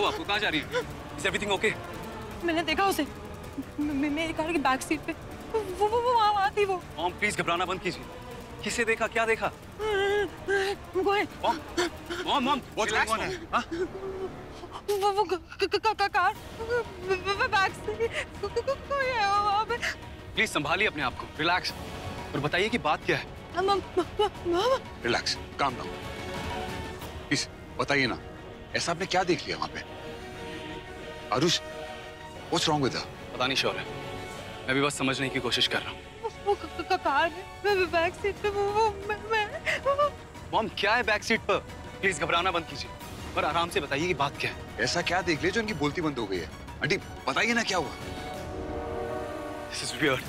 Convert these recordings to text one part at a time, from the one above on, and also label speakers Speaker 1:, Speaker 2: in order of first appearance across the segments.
Speaker 1: आपको? कहाँ जा रही है? Is everything okay?
Speaker 2: मैंने देखा उसे मेरी कार की बैक सीट पे। वो वहाँ थी वो।
Speaker 1: मॉम प्लीज घबराना बंद कीजिए। किसे देखा? क्या देखा? Mom mom
Speaker 3: What's going on? हाँ?
Speaker 2: वो कार बैक से कोई है वहाँ पे।
Speaker 1: प्लीज संभालिए अपने आप को, रिलैक्स और बताइए कि बात क्या है।
Speaker 3: Relax, calm down. प्लीज बताइए ना, ऐसा आपने क्या देख लिया वहाँ पे? Aarush, what's wrong with her?
Speaker 1: पता नहीं श्योर है, मैं भी बस समझने की कोशिश कर रहा हूँ।
Speaker 2: वो कार में बैक सीट पे वो मैं
Speaker 1: मॉम क्या है बैक सीट पर? प्लीज घबराना बंद कीजिए और आराम से बताइए कि बात क्या है।
Speaker 3: ऐसा क्या देख लिया जो इनकी बोलती बंद हो गई है? आंटी बताइए ना क्या हुआ?
Speaker 1: This is weird.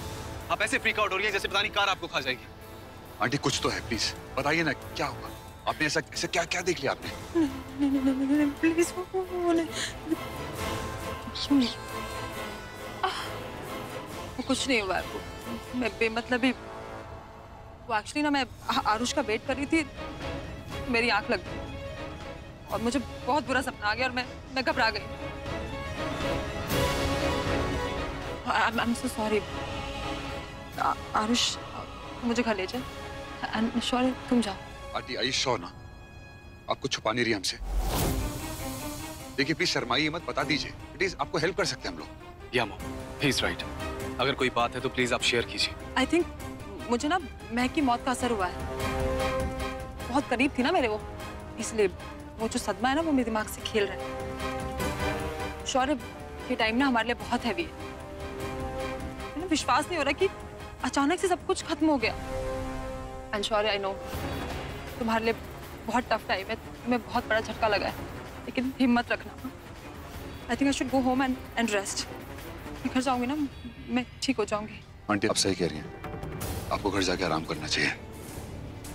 Speaker 1: आप ऐसे फ्रीक आउट हो रही हैं जैसे पता नहीं कार आपको खा जाएगी।
Speaker 3: आंटी कुछ तो है, प्लीज बताइए ना क्या हुआ? आपने ऐसा क्या क्या देख लिया आपने?
Speaker 2: नहीं प्लीज वो कुछ नहीं हुआ आपको। मैं बेमतलब ही वो एक्चुअली ना मैं आरुष का वेट कर रही थी, मेरी आंख लग गई और मुझे बहुत बुरा सपना आ गया और मैं घबरा गई। I'm so sorry। आरुष मुझे घर ले जाए। I'm sorry, तुम जाओ।
Speaker 3: आंटी आई श्योर ना? आपको छुपा नहीं रही हमसे? देखिए प्लीज शर्माइए मत, बता दीजिए। प्लीज आपको हेल्प कर सकते हैं हम लोग।
Speaker 1: या मॉम, ही इज राइट। अगर कोई बात है तो प्लीज आप शेयर कीजिए।
Speaker 2: आई थिंक मुझे ना महक की मौत का असर हुआ है। बहुत करीब थी ना मेरे वो, इसलिए वो जो सदमा है ना वो मेरे दिमाग से खेल रहा है। शौर्य, ये टाइम ना हमारे लिए बहुत हैवी है। मुझे विश्वास नहीं हो रहा कि अचानक से सब कुछ खत्म हो गया। एंड शौर्य, आई नो तुम्हारे लिए बहुत टफ टाइम है, तुम्हें बहुत बड़ा झटका लगा है, लेकिन हिम्मत रखना। I think I should go home and rest. मैं घर जाऊंगी ना, मैं ठीक हो जाऊंगी।
Speaker 3: आंटी आप सही कह रही हैं, आपको घर जाके आराम करना चाहिए।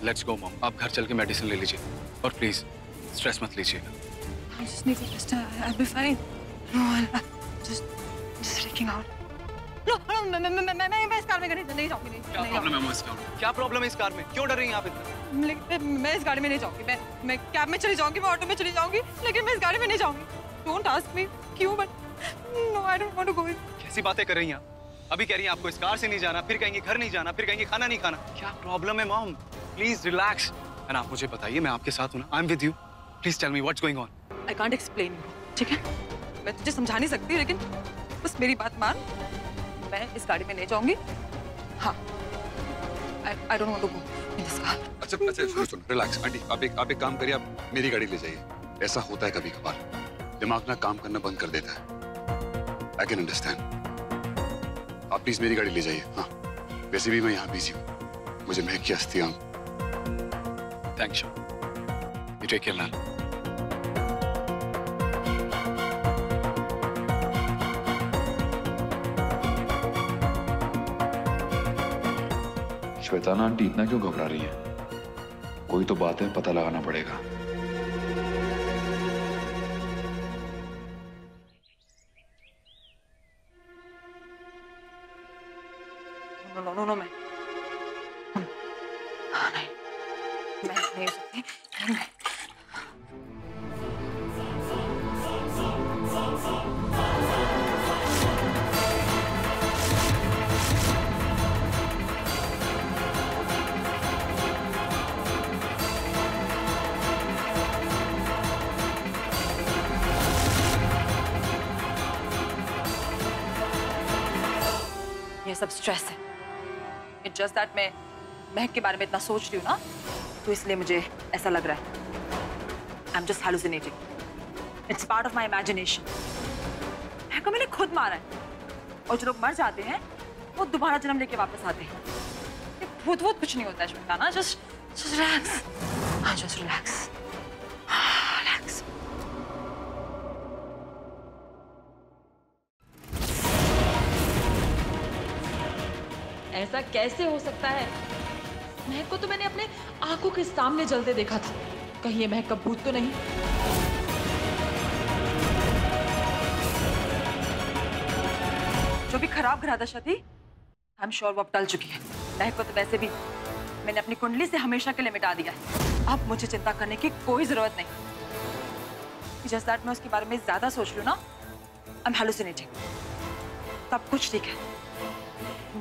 Speaker 1: लेट्स गो मॉम, आप घर चल के मेडिसिन ले लीजिए और प्लीज स्ट्रेस मत लीजिएगा।
Speaker 2: I just need to rest. I'll be fine. No, I'm just freaking out. No, मैं इस कार में नहीं जाऊंगी।
Speaker 1: क्या प्रॉब्लम है इस कार में? क्या प्रॉब्लम है इस कार में? क्यों डर रही हैं आप इतना?
Speaker 2: लेकिन मैं इस गाड़ी में नहीं जाऊंगी। मैं कैब में चली जाऊंगी, मैं ऑटो में चली जाऊंगी, लेकिन मैं इस गाड़ी में नहीं जाऊंगी। Don't ask me क्यों, but no, I don't want to go.
Speaker 1: कैसी बातें कर रही हैं आप? अभी कह रही हैं आपको इस कार से नहीं जाना, फिर कहेंगे घर नहीं जाना, फिर कहेंगे खाना नहीं खाना। क्या प्रॉब्लम है मॉम? प्लीज रिलैक्स एंड आप मुझे बताइए, मैं आपके साथ हूं ना। I am with you. Please tell me what's going on.
Speaker 2: I can't explain you, ठीक है? मैं तुझे समझा नहीं सकती, लेकिन बस मेरी बात मान। मैं इस गाड़ी में नहीं जाऊंगी। हाँ, I don't want to go in this car.
Speaker 3: अच्छा सुनो रिलैक्स। आंटी आप एक काम करिए, आप मेरी गाड़ी ले जाइए। ऐसा होता है कभी कभार, दिमाग ना काम करना बंद कर देता है। I can understand. आप प्लीज मेरी गाड़ी ले जाइए। हाँ, वैसे भी मैं यहाँ बिजी हूँ, मुझे महक की अस्थियाँ।
Speaker 1: Thanks you take care now.
Speaker 4: Shweta ना आंटी इतना क्यों घबरा रही है? कोई तो बात है, पता लगाना पड़ेगा।
Speaker 2: नो मैं नहीं सकती। ये सब स्ट्रेस है। इट्स जस्ट दैट मैं महक के बारे में इतना सोच रही हूँ ना, तो इसलिए मुझे ऐसा लग रहा है। I am just hallucinating. It's part of my imagination. Mahak को मैंने खुद मारा है, और जो लोग मर जाते हैं वो दोबारा जन्म लेके वापस आते हैं। ये भूत कुछ नहीं होता है श्वेता ना। Just relax. हाँ, जस्ट रिलैक्स।
Speaker 5: ऐसा कैसे हो सकता है? महक को तो मैंने अपने आंखों के सामने जलते देखा था। कहीं ये महक का भूत तो नहीं?
Speaker 2: जो भी खराब ग्रहदशा थी, आई एम श्योर वो अब टल चुकी है। महक को तो वैसे भी मैंने अपनी कुंडली से हमेशा के लिए मिटा दिया है। अब मुझे चिंता करने की कोई जरूरत नहीं। जस्ट दैट मैं उसके बारे में ज्यादा सोच लूं ना, आई एम हेलुसिनेटिंग। सब कुछ ठीक है।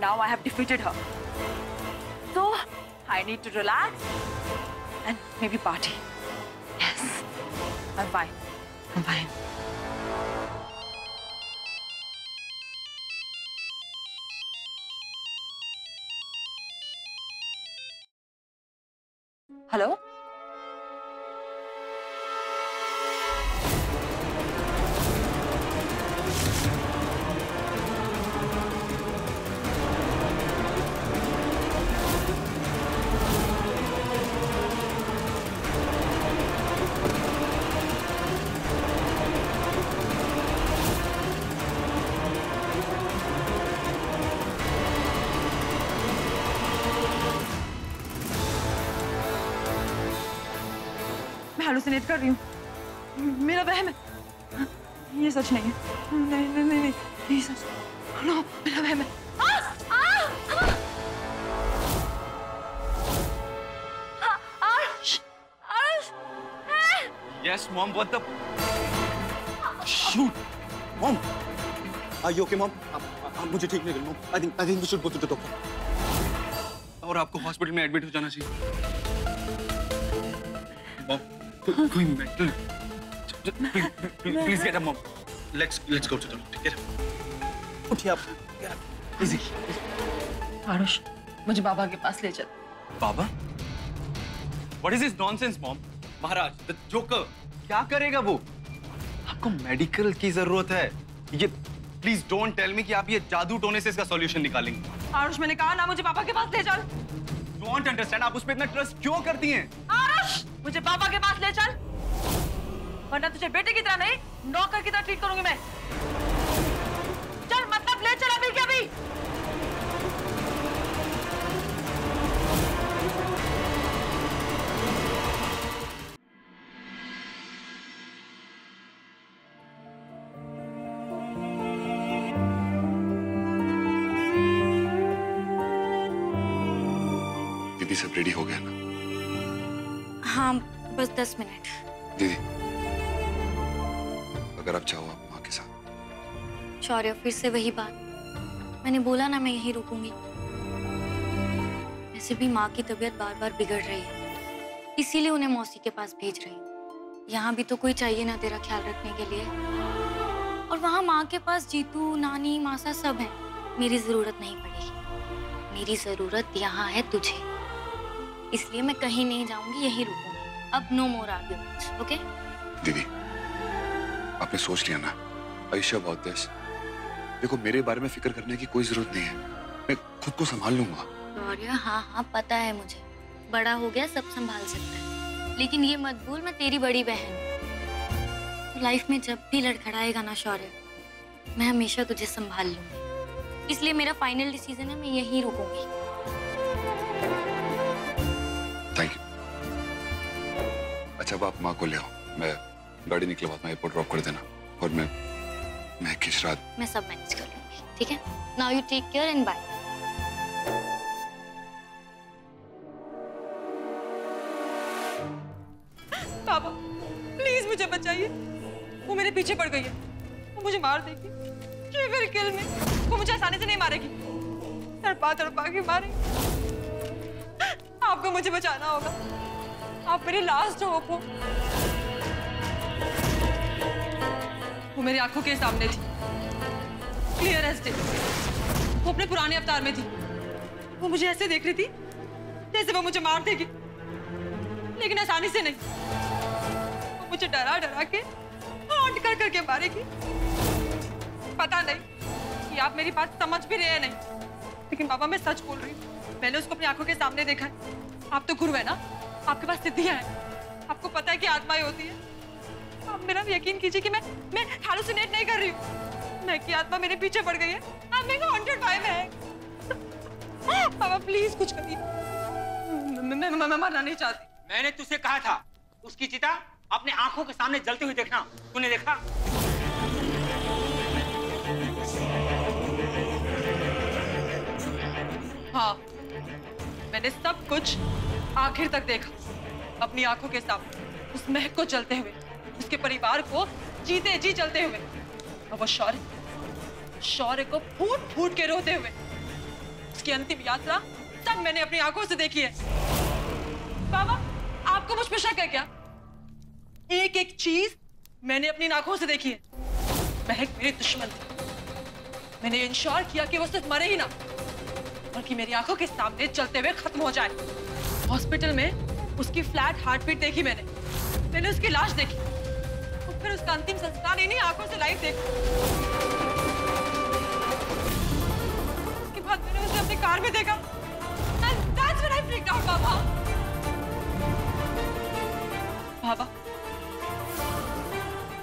Speaker 2: Now I have defeated her, so I need to relax and maybe party. Yes, I am fine, I am fine. Hello, मैं हेलुसिनेट कर रही हूँ, मेरा वहम है, ये सच नहीं है। नहीं नहीं नहीं नहीं, ये सच, नो, मेरा वहम है।
Speaker 1: Yes, mom. What the? Shoot, mom. Are you okay, mom? आप मुझे ठीक नहीं लग रहा, mom. I think we should go to the doctor. और आपको हॉस्पिटल में एडमिट हो जाना चाहिए। Mom, कोई mental. Please get up, mom. Let's go to the doctor. Get up. उठिए आप। Get up. Easy.
Speaker 2: आरुष, मुझे बाबा के पास ले चल।
Speaker 1: बाबा? What is this nonsense, mom? Maharaj, the joker, क्या करेगा वो? आपको मेडिकल की जरूरत है। ये प्लीज डोंट टेल मी कि आप ये जादू टोने से इसका सॉल्यूशन निकालेंगे।
Speaker 2: आरुष, मैंने कहा ना मुझे बाबा के पास ले चल।
Speaker 1: डोंट अंडरस्टैंड, आप उस पर इतना ट्रस्ट क्यों करती हैं?
Speaker 2: आरुष, मुझे बाबा के पास ले चल, वरना तुझे बेटे की तरह नहीं, नौकर की तरह ट्रीट करूंगी मैं। चल, मतलब ले चल अभी के अभी।
Speaker 3: दीदी सब रेडी हो गया ना?
Speaker 6: हाँ, बस 10 मिनट।
Speaker 3: दीदी, अगर आप चाहो आप माँ के साथ।
Speaker 6: शौर्य, फिर से वही बात। मैंने बोला ना मैं यहीं रुकूंगी। वैसे भी माँ की तबीयत बार बार बिगड़ रही है, इसीलिए उन्हें मौसी के पास भेज रही हूँ। यहाँ भी तो कोई चाहिए ना तेरा ख्याल रखने के लिए। और वहाँ माँ के पास जीतू, नानी, मासा सब है। मेरी जरूरत नहीं पड़ेगी। मेरी जरूरत यहाँ है तुझे, इसलिए मैं कहीं नहीं जाऊंगी, यहीं रुकूंगी। अब नो मोर आर्ग्यूमेंट्स, ओके?
Speaker 3: दीदी, आपने सोच लिया ना? आयुष्या बहुत दिस। देखो, मेरे बारे में फिक्र करने की कोई जरूरत नहीं है, मैं खुद को संभाल लूंगा।
Speaker 6: शौर्य, हाँ, पता है मुझे, बड़ा हो गया सब संभाल सकता है, लेकिन ये मत भूल मैं तेरी बड़ी बहन हूँ। तो लाइफ में जब भी लड़खड़ाएगा ना शौर्य, मैं हमेशा तुझे संभाल लूंगी। इसलिए मेरा फाइनल डिसीजन है, मैं यहीं रुकूंगी।
Speaker 3: Thank you. अच्छा, अब आप माँ को ले आओ, मैं गाड़ी निकलवाता हूँ, एयरपोर्ट ड्रॉप कर देना। और मैं किस रात
Speaker 6: मैं सब मैनेज कर लूंगी, ठीक है? Now you take care and bye.
Speaker 2: बाबा, प्लीज मुझे बचाइए। वो मेरे पीछे पड़ गई है, वो मुझे मार देगी। She will kill me। वो मुझे आसानी से नहीं मारेगी, तड़पा तड़पा के मारेगी। आपको मुझे बचाना होगा, आप मेरी लास्ट होप हो। वो मेरी आंखों के सामने थी, क्लियर एज डे। वो अपने पुराने अवतार में थी। वो मुझे ऐसे देख रही थी जैसे वो मुझे मार देगी, लेकिन आसानी से नहीं। वो मुझे डरा डरा के, हॉन्ट कर करके मारेगी। पता नहीं कि आप मेरी बात समझ भी रहे हैं नहीं, लेकिन बाबा मैं सच बोल रही हूँ। मैंने उसको अपनी आंखों के सामने देखा है। आप तो गुरु है ना, आपके पास सिद्धियां हैं, आपको पता है कि आत्माएं होती है। आप मेरा यकीन कीजिए कि मैं हालुसिनेट नहीं कर रही हूँ। मैं की आत्मा मेरे पीछे पड़ गई है। I'm being haunted by मैं। बाबा प्लीज कुछ करिए, मैं मरना नहीं चाहती।
Speaker 7: मैंने तुझसे कहा था उसकी चिता अपने आंखों के सामने जलती हुई देखना, तूने देखा?
Speaker 2: हाँ, मैंने सब कुछ आखिर तक देखा, अपनी आंखों के सामने, उस महक को जलते हुए। उसके परिवार को जीते जी जलते हुए, और वो शौर्य को फूट फूट के रोते हुए। उसकी अंतिम यात्रा तब मैंने अपनी आंखों से देखी है। बाबा, आपको मुझ पर शक है क्या? एक एक चीज मैंने अपनी आंखों से देखी है। महक मेरी दुश्मन थी। मैंने इंश्योर किया कि वो सिर्फ मरे ही ना, बल्कि मेरी आंखों के सामने चलते हुए खत्म हो जाए। हॉस्पिटल में उसकी फ्लैट हार्ट बीट देखी मैंने उसकी लाश देखी, और फिर उसका अंतिम संस्कार इन्हीं आंखों से लाइव देखा। उसके बाद मैंने उसे अपनी कार में देखा। And that's when I freaked out, बाबा,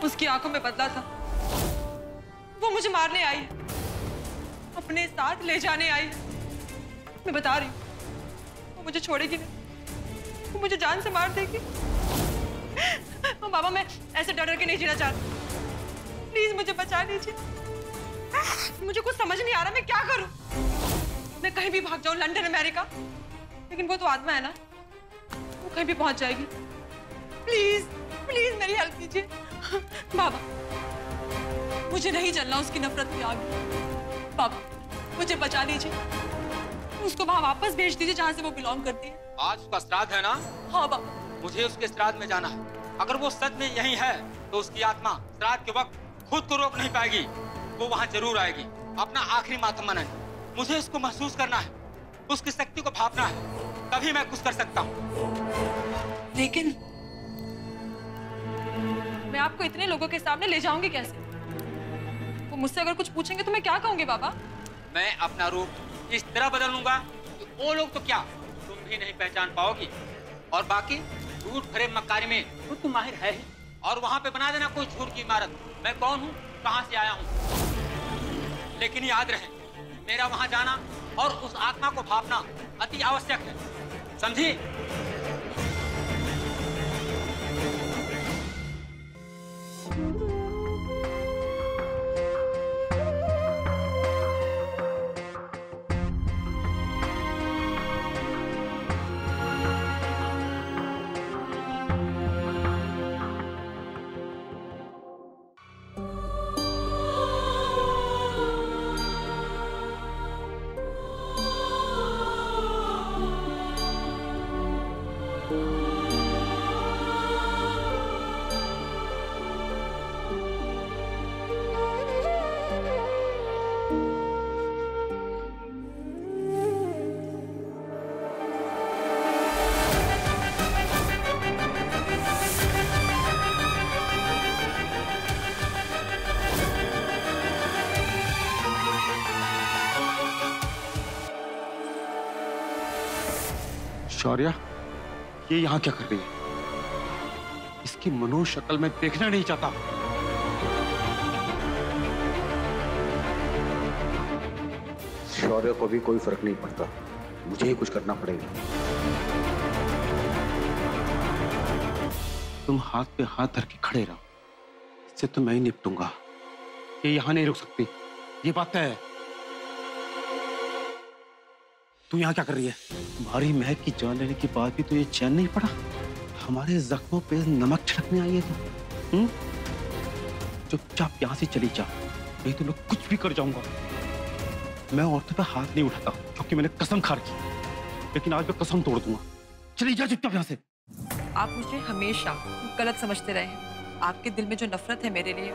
Speaker 2: उसकी आंखों में बदला था। वो मुझे मारने आई है, अपने साथ ले जाने आई है। मैं बता रही हूँ, वो मुझे छोड़ेगी नहीं, वो मुझे जान से मार देगी। बाबा, मैं ऐसे डर के नहीं जीना चाहती। प्लीज मुझे बचा लीजिए। मुझे कुछ समझ नहीं आ रहा, मैं क्या करूं? मैं कहीं भी भाग जाऊं, लंदन, अमेरिका, लेकिन वो तो आत्मा है ना, वो कहीं भी पहुंच जाएगी। प्लीज प्लीज मेरी हेल्प कीजिए। बाबा, मुझे नहीं जलना उसकी नफरत की आग। बाबा, मुझे बचा लीजिए। उसको वहां वापस भेज दीजिए जहां से वो बिलोंग करती है।
Speaker 7: आज उसका श्राद्ध है ना?
Speaker 2: हाँ बाबा।
Speaker 7: मुझे उसके श्राद्ध में जाना है। अगर वो सच में यही है तो उसकी आत्मा श्राद्ध के वक्त खुद को रोक नहीं पाएगी। वो वहां जरूर आएगी, अपना आखिरी मातम मनाएगी। मुझे इसको महसूस करना है, उसकी शक्ति को भापना है, तभी मैं कुछ कर सकता हूँ।
Speaker 2: लेकिन मैं आपको इतने लोगों के सामने ले जाऊंगी कैसे? वो मुझसे अगर कुछ पूछेंगे तो मैं क्या कहूंगी बाबा?
Speaker 7: मैं अपना रूप इस तरह बदल लूंगा कि वो लोग तो क्या, तुम भी नहीं पहचान पाओगी। और बाकी झूठ भरे मक्कारी में खुद तुम माहिर है ही। और वहां पे बना देना कोई झूठ की इमारत। मैं कौन हूँ, कहाँ से आया हूँ। लेकिन याद रहे, मेरा वहां जाना और उस आत्मा को भापना अति आवश्यक है, समझी?
Speaker 1: शौर्या, ये यहाँ क्या कर रही है? इसकी मनोज शक्ल मैं देखना नहीं चाहता।
Speaker 4: शौर्य को भी कोई फर्क नहीं पड़ता, मुझे ही कुछ करना पड़ेगा।
Speaker 1: तुम हाथ पे हाथ धर के खड़े रहो, इससे तो मैं ही निपटूंगा। ये यहाँ नहीं रुक सकती, ये बात तय है। तू यहाँ क्या कर रही है? तुम्हारी महक की जान लेने के बाद भी तो ये चैन नहीं पड़ा? हमारे जख्मों पे नमक छिड़कने आई है तू? चुपचाप यहाँ से चली जा, नहीं तो मैं कुछ भी कर जाऊंगा। मैं औरतों पे हाथ नहीं उठाता क्योंकि मैंने कसम खा रखी, लेकिन आज मैं कसम तोड़ दूंगा। चली जा चुपचाप यहाँ से।
Speaker 2: आप मुझे हमेशा गलत समझते रहे हैं। आपके दिल में जो नफरत है मेरे लिए,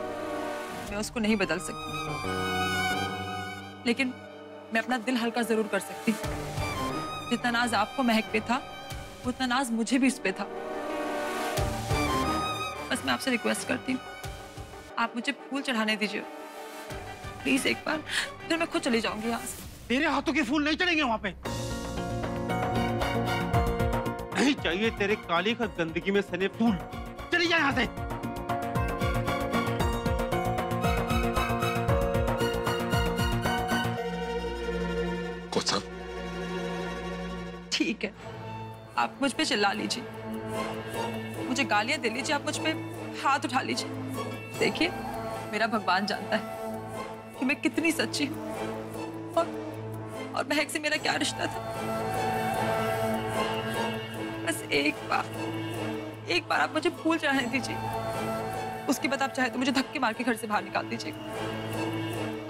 Speaker 2: मैं उसको नहीं बदल सकती, लेकिन मैं अपना दिल हल्का जरूर कर सकती। जितना नाज आपको महक पे था, उतना नाज मुझे भी इस पे था। बस मैं आपसे रिक्वेस्ट करती हूँ, आप मुझे फूल चढ़ाने दीजिए प्लीज एक बार, फिर मैं खुद चली जाऊंगी यहाँ से।
Speaker 1: तेरे हाथों के फूल नहीं चढ़ेंगे वहां पे। नहीं चाहिए तेरे काली का गंदगी में सने फूल। चली जा यहाँ से। ठीक है, आप मुझ पे चिल्ला लीजिए, मुझे गालियां दे लीजिए, आप मुझ पे हाथ उठा लीजिए। देखिए, मेरा भगवान जानता है कि मैं कितनी सच्ची हूँ और महक से मेरा क्या रिश्ता था। बस एक बार आप मुझे फूल चढ़ाने दीजिए,
Speaker 2: उसके बाद आप चाहे तो मुझे धक्के मार के घर से बाहर निकाल दीजिएगा।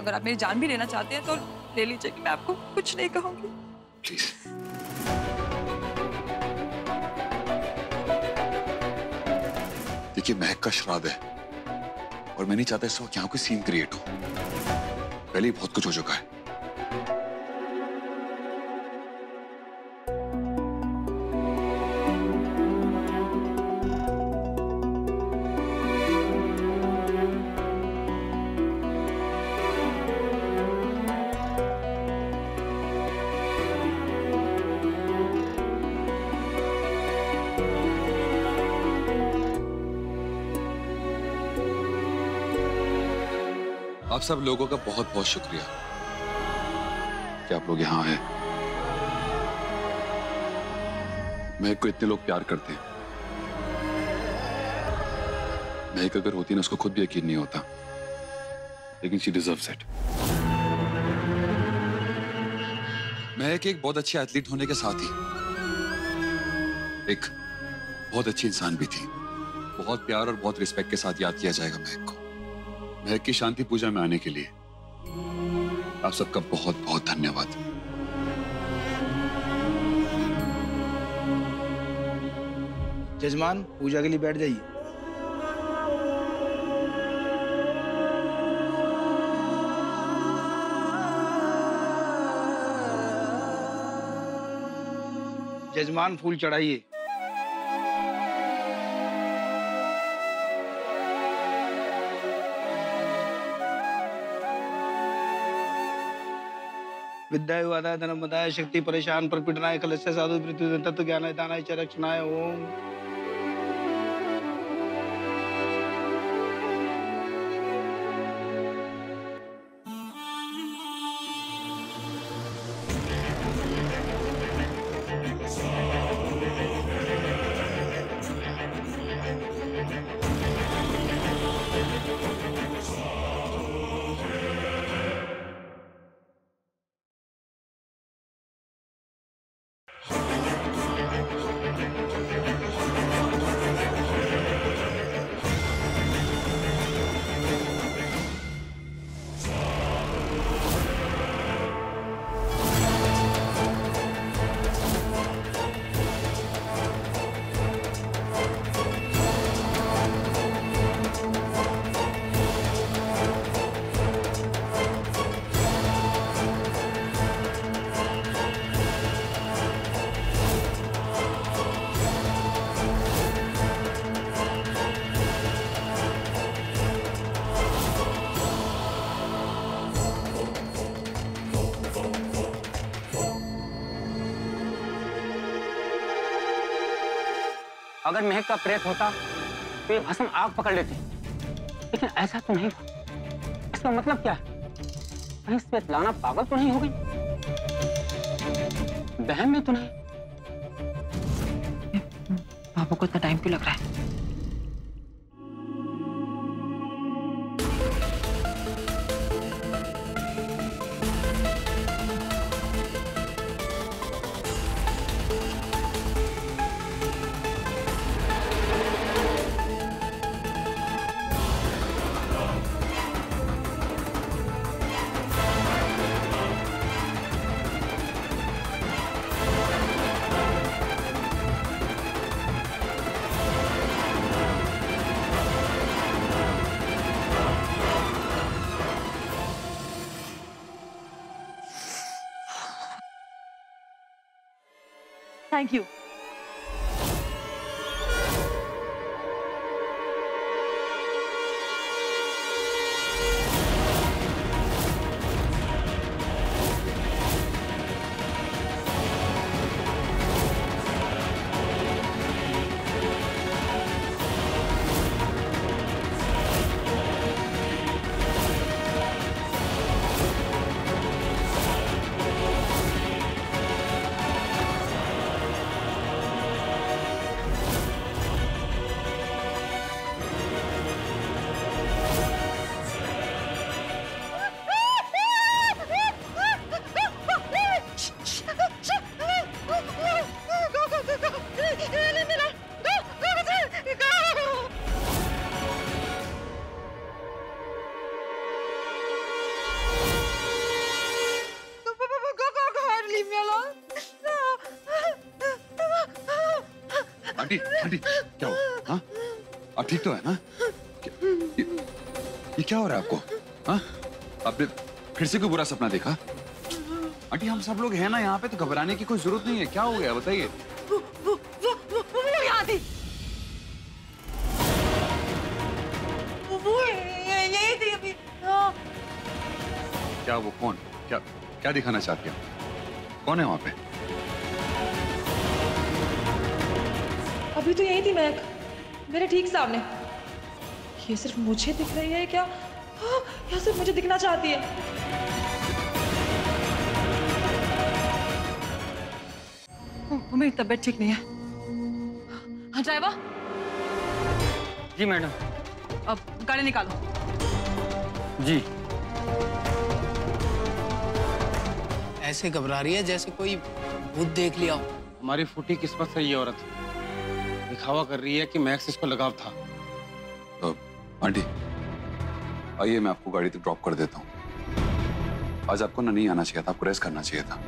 Speaker 2: अगर आप मेरी जान भी लेना चाहते हैं तो ले लीजिए, कि मैं आपको कुछ नहीं कहूंगी।
Speaker 3: प्लीज। देखिए, महक का श्राद्ध है और मैं नहीं चाहता इस वक्त यहाँ कोई सीन क्रिएट हो। पहले ही बहुत कुछ हो चुका है। आप सब लोगों का बहुत बहुत शुक्रिया कि आप लोग यहाँ आए। महक को इतने लोग प्यार करते हैं। महक अगर होती ना, उसको खुद भी यकीन नहीं होता, लेकिन शी डिजर्व्स इट। महक एक बहुत अच्छी एथलीट होने के साथ ही एक बहुत अच्छी इंसान भी थी। बहुत प्यार और बहुत रिस्पेक्ट के साथ याद किया जाएगा महक को। महक की शांति पूजा में आने के लिए आप सबका बहुत बहुत धन्यवाद।
Speaker 8: जजमान, पूजा के लिए बैठ जाइए। जजमान, फूल चढ़ाइए। विद्याय वादाय धनम मदाय शक्ति परेशान पर पीडनाय कलस्य साधु मृत्यु तत्व ज्ञानाय दानाय च रक्षणाय ओम।
Speaker 7: अगर महक का प्रेत होता तो ये भस्म आग पकड़ लेती, लेकिन ऐसा तो नहीं हुआ। इसका मतलब क्या है? कहीं स्वेतलाना पागल तो नहीं हो गई? बहन में तो नहीं?
Speaker 2: बाबू को इतना टाइम क्यों लग रहा है? Thank you.
Speaker 3: आंटी आंटी क्या हुआ? हाँ, आप ठीक तो है ना? ये क्या हो रहा है आपको? हाँ, आपने फिर से कोई बुरा सपना देखा? आंटी हम सब लोग हैं ना यहाँ पे, तो घबराने की कोई जरूरत नहीं है। क्या हो गया बताइए?
Speaker 5: वो यहाँ थी। वो यही थी अभी। हाँ।
Speaker 3: क्या वो कौन? क्या क्या दिखाना चाहती है? कौन है वहां पे?
Speaker 5: अभी तो यही थी महक, मेरे ठीक सामने। ये सिर्फ मुझे दिख रही है क्या? हाँ, या सिर्फ मुझे दिखना चाहती है? मेरी तबीयत ठीक नहीं है। हाँ ड्राइवर।
Speaker 7: जी मैडम।
Speaker 5: अब गाड़ी निकालो।
Speaker 7: जी।
Speaker 8: ऐसे घबरा रही है जैसे कोई भूत देख लिया हो।
Speaker 9: हमारी फूटी किस्मत से ये औरत दिखावा कर रही है कि मैक्स इसको लगाव था।
Speaker 3: आंटी आइए, मैं आपको गाड़ी तक ड्रॉप कर देता हूँ। आज आपको ना नहीं आना चाहिए था, आपको रेस्ट करना चाहिए था।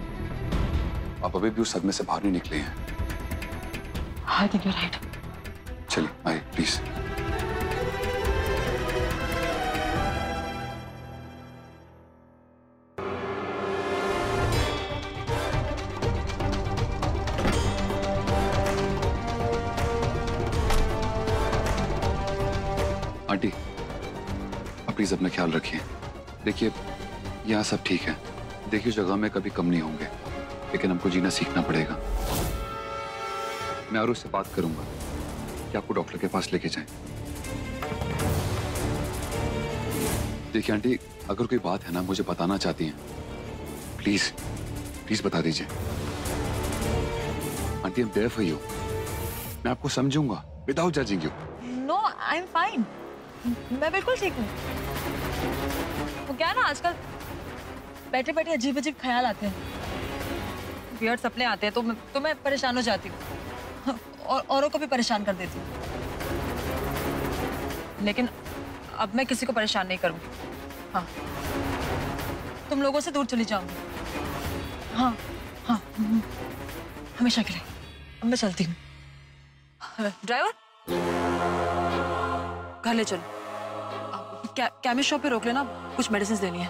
Speaker 3: आप अभी भी उस सदमे से बाहर नहीं निकले हैं।
Speaker 5: I think you're right.
Speaker 3: चलिए आइए प्लीज। आंटी आप प्लीज अपना ख्याल रखिए। देखिए यहाँ सब ठीक है, देखिए जगह में कभी कम नहीं होंगे, लेकिन हमको जीना सीखना पड़ेगा। मैं आरुष से बात करूंगा कि आपको डॉक्टर के पास लेके जाएं। देखिए आंटी, अगर कोई बात है ना मुझे बताना चाहती हैं, प्लीज प्लीज बता दीजिए। Aunty I'm there for you। मैं आपको समझूंगा without judging you.
Speaker 5: No, I'm fine. मैं बिल्कुल ठीक हूँ। वो क्या है ना, आजकल बैठे बैठे अजीब अजीब ख्याल आते हैं, वियर्ड सपने आते हैं, तो मैं परेशान हो जाती हूँ और औरों को भी परेशान कर देती हूँ। लेकिन अब मैं किसी को परेशान नहीं करूँगी। हाँ, तुम लोगों से दूर चली जाऊंगी। हाँ हाँ, हमेशा के लिए। अब मैं चलती हूँ। ड्राइवर घर ले चलो। केमिस्ट शॉप पे रोक लेना, कुछ मेडिसिन देनी है।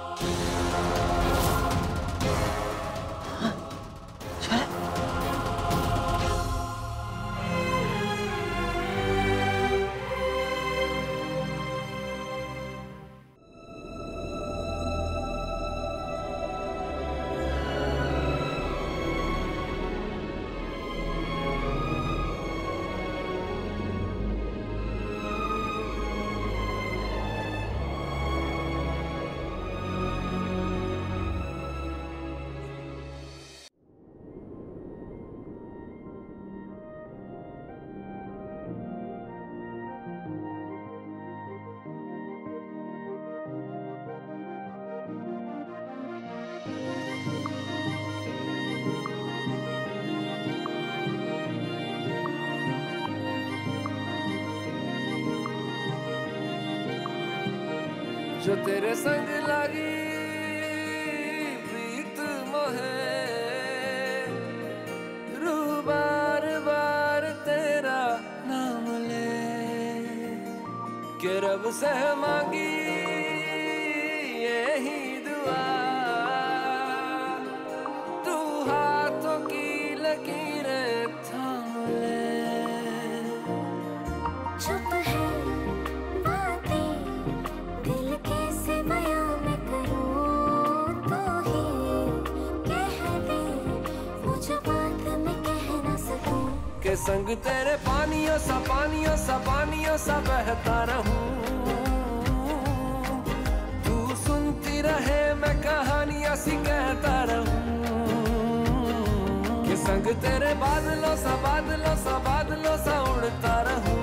Speaker 5: हाँ, चल।
Speaker 10: जो तेरे संग लगी प्रीत मोहे, रू बार बार तेरा नाम ले, के रब से मांगी यही दुआ, तू हाथों की लकीरें थाम ले।
Speaker 11: चुप है बातें दिल के से बयां मैं करूं तो ही कह दे, वो जो बात मैं कह ना सकूं।
Speaker 10: के संग तेरे पानियों सा बहता रहूं, तू सुनती रहे मैं कहानियां सी कहता रहूं। के संग तेरे बादलों सा उड़ता रहूं,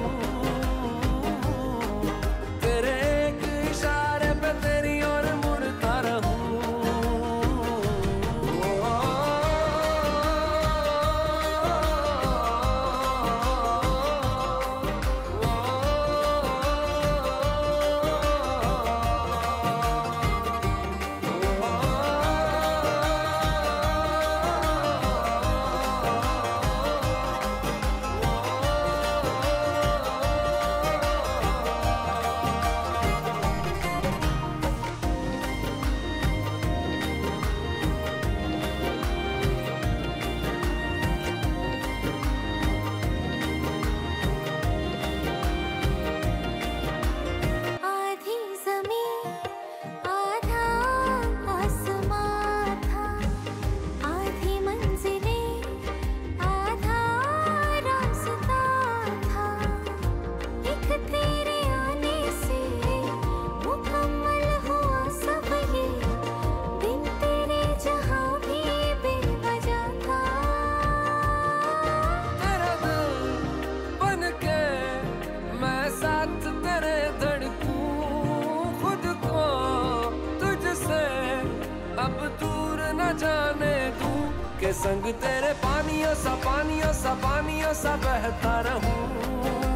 Speaker 10: तेरे एक इशारे पे तेरी ओर मुड़ता रहूं। संग तेरे पानियों सा बहता रहूं।